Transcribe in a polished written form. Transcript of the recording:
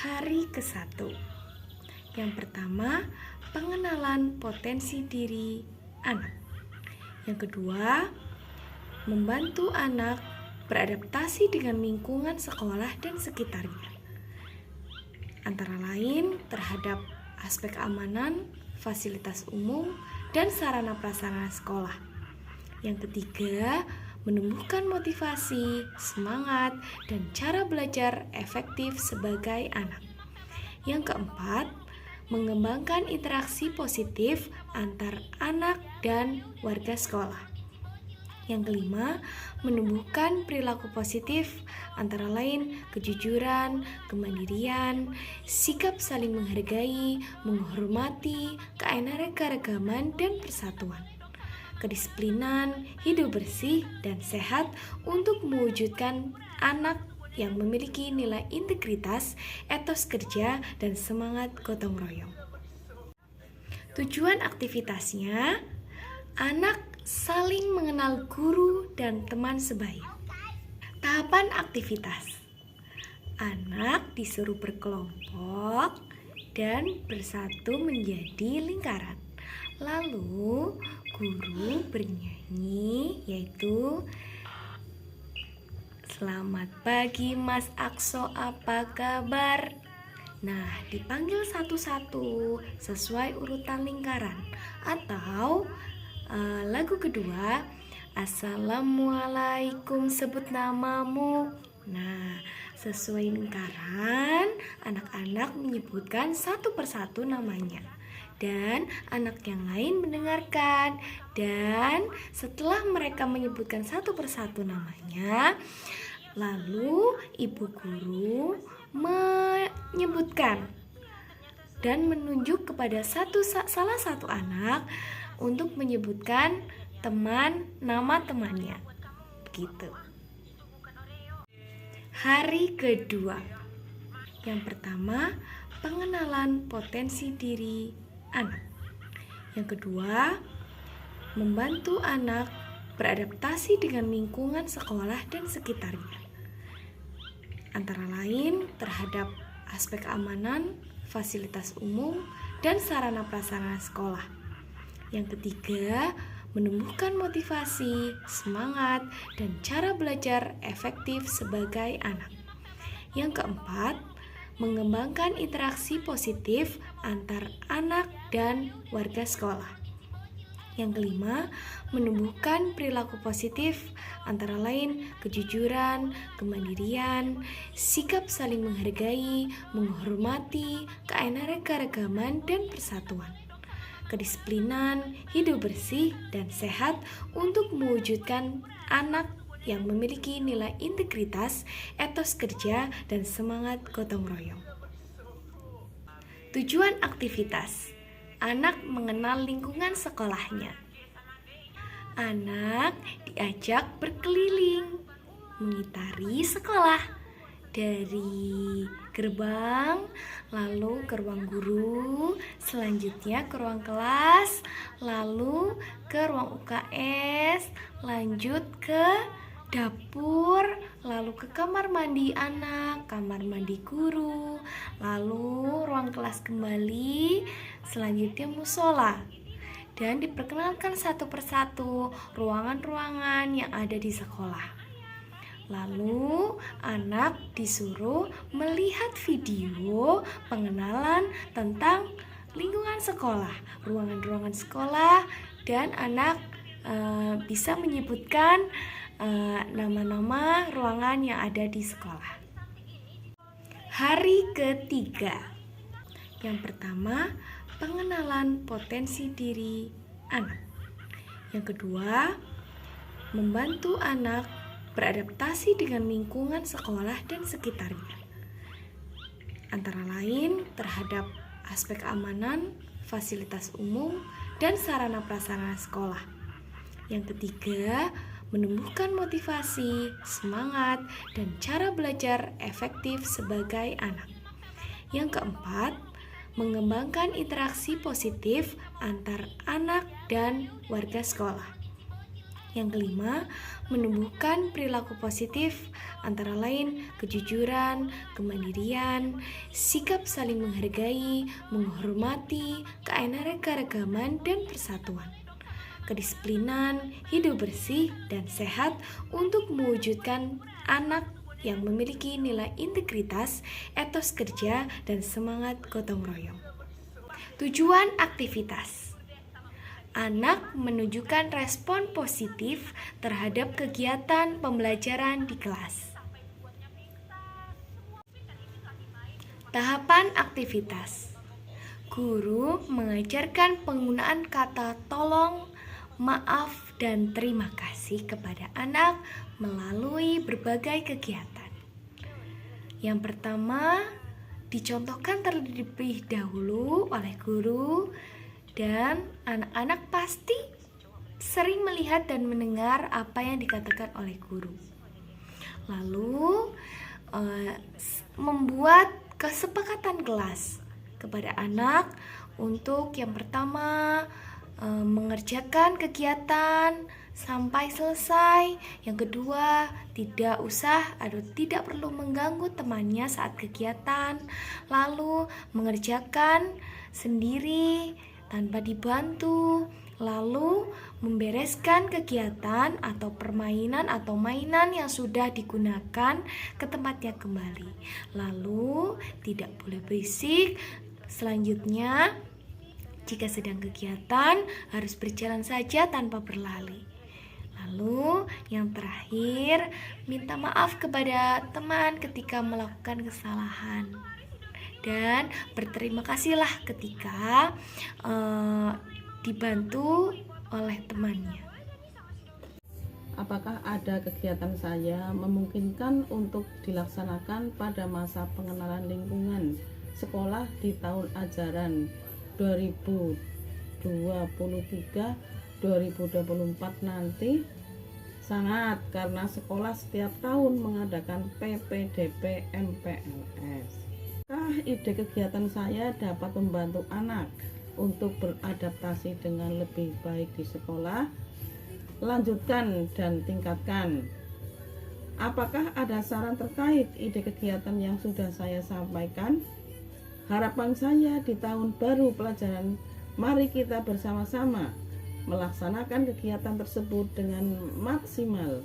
Hari ke-1. Yang pertama, pengenalan potensi diri anak. Yang kedua, membantu anak beradaptasi dengan lingkungan sekolah dan sekitarnya. Antara lain terhadap aspek keamanan, fasilitas umum, dan sarana prasarana sekolah. Yang ketiga, menumbuhkan motivasi, semangat, dan cara belajar efektif sebagai anak. Yang keempat, mengembangkan interaksi positif antar anak dan warga sekolah. Yang kelima, menumbuhkan perilaku positif antara lain kejujuran, kemandirian, sikap saling menghargai, menghormati, keanekaragaman, dan persatuan. Kedisiplinan, hidup bersih dan sehat untuk mewujudkan anak yang memiliki nilai integritas, etos kerja, dan semangat gotong royong. Tujuan aktivitasnya, anak saling mengenal guru dan teman sebaya. Tahapan aktivitas, anak disuruh berkelompok dan bersatu menjadi lingkaran. Lalu guru bernyanyi yaitu "Selamat pagi Mas Akso, apa kabar?" Nah, dipanggil satu-satu sesuai urutan lingkaran. Atau lagu kedua, "Assalamualaikum, sebut namamu." Nah, sesuai lingkaran, anak-anak menyebutkan satu persatu namanya. Dan anak yang lain mendengarkan. Dan setelah mereka menyebutkan satu persatu namanya, lalu ibu guru menyebutkan dan menunjuk kepada salah satu anak untuk menyebutkan nama temannya. Begitu. Hari kedua. Yang pertama, pengenalan potensi diri anak. Yang kedua, membantu anak beradaptasi dengan lingkungan sekolah dan sekitarnya. Antara lain terhadap aspek keamanan, fasilitas umum, dan sarana prasarana sekolah. Yang ketiga, menumbuhkan motivasi, semangat, dan cara belajar efektif sebagai anak. Yang keempat, mengembangkan interaksi positif antar anak dan warga sekolah. Yang kelima, menumbuhkan perilaku positif antara lain kejujuran, kemandirian, sikap saling menghargai, menghormati, keanekaragaman, dan persatuan. Kedisiplinan, hidup bersih dan sehat untuk mewujudkan anak yang memiliki nilai integritas, etos kerja, dan semangat gotong royong. Tujuan aktivitas, anak mengenal lingkungan sekolahnya. Anak diajak berkeliling, mengitari sekolah. Dari gerbang, lalu ke ruang guru, selanjutnya ke ruang kelas, lalu ke ruang UKS, lanjut ke dapur, lalu ke kamar mandi anak, kamar mandi guru, lalu ruang kelas kembali, selanjutnya musola. Dan diperkenalkan satu persatu ruangan-ruangan yang ada di sekolah. Lalu anak disuruh melihat video pengenalan tentang lingkungan sekolah, ruangan-ruangan sekolah, dan anak bisa menyebutkan nama-nama ruangan yang ada di sekolah. Hari ketiga. Yang pertama, pengenalan potensi diri anak. Yang kedua, membantu anak beradaptasi dengan lingkungan sekolah dan sekitarnya. Antara lain terhadap aspek keamanan, fasilitas umum, dan sarana prasarana sekolah. Yang ketiga, menumbuhkan motivasi, semangat, dan cara belajar efektif sebagai anak. Yang keempat, mengembangkan interaksi positif antar anak dan warga sekolah. Yang kelima, menumbuhkan perilaku positif antara lain kejujuran, kemandirian, sikap saling menghargai, menghormati, keanekaragaman dan persatuan. Kedisiplinan, hidup bersih dan sehat untuk mewujudkan anak yang memiliki nilai integritas, etos kerja, dan semangat gotong royong. Tujuan aktivitas. Anak menunjukkan respon positif terhadap kegiatan pembelajaran di kelas. Tahapan aktivitas. Guru mengajarkan penggunaan kata tolong, maaf, dan terima kasih kepada anak melalui berbagai kegiatan. Yang pertama, dicontohkan terlebih dahulu oleh guru, dan anak-anak pasti sering melihat dan mendengar apa yang dikatakan oleh guru. Lalu membuat kesepakatan kelas kepada anak untuk yang pertama mengerjakan kegiatan sampai selesai. Yang kedua, tidak usah atau tidak perlu mengganggu temannya saat kegiatan. Lalu mengerjakan sendiri tanpa dibantu, lalu membereskan kegiatan atau permainan atau mainan yang sudah digunakan ke tempatnya kembali. Lalu tidak boleh berisik. Selanjutnya, jika sedang kegiatan harus berjalan saja tanpa berlari. Lalu yang terakhir, minta maaf kepada teman ketika melakukan kesalahan. Dan berterima kasihlah ketika dibantu oleh temannya. Apakah ada kegiatan saya memungkinkan untuk dilaksanakan pada masa pengenalan lingkungan sekolah di tahun ajaran 2023-2024 nanti? Sangat, karena sekolah setiap tahun mengadakan PPDB MPLS. Ide kegiatan saya dapat membantu anak untuk beradaptasi dengan lebih baik di sekolah. Lanjutkan dan tingkatkan. Apakah ada saran terkait ide kegiatan yang sudah saya sampaikan? Harapan saya di tahun baru pelajaran, mari kita bersama-sama melaksanakan kegiatan tersebut dengan maksimal.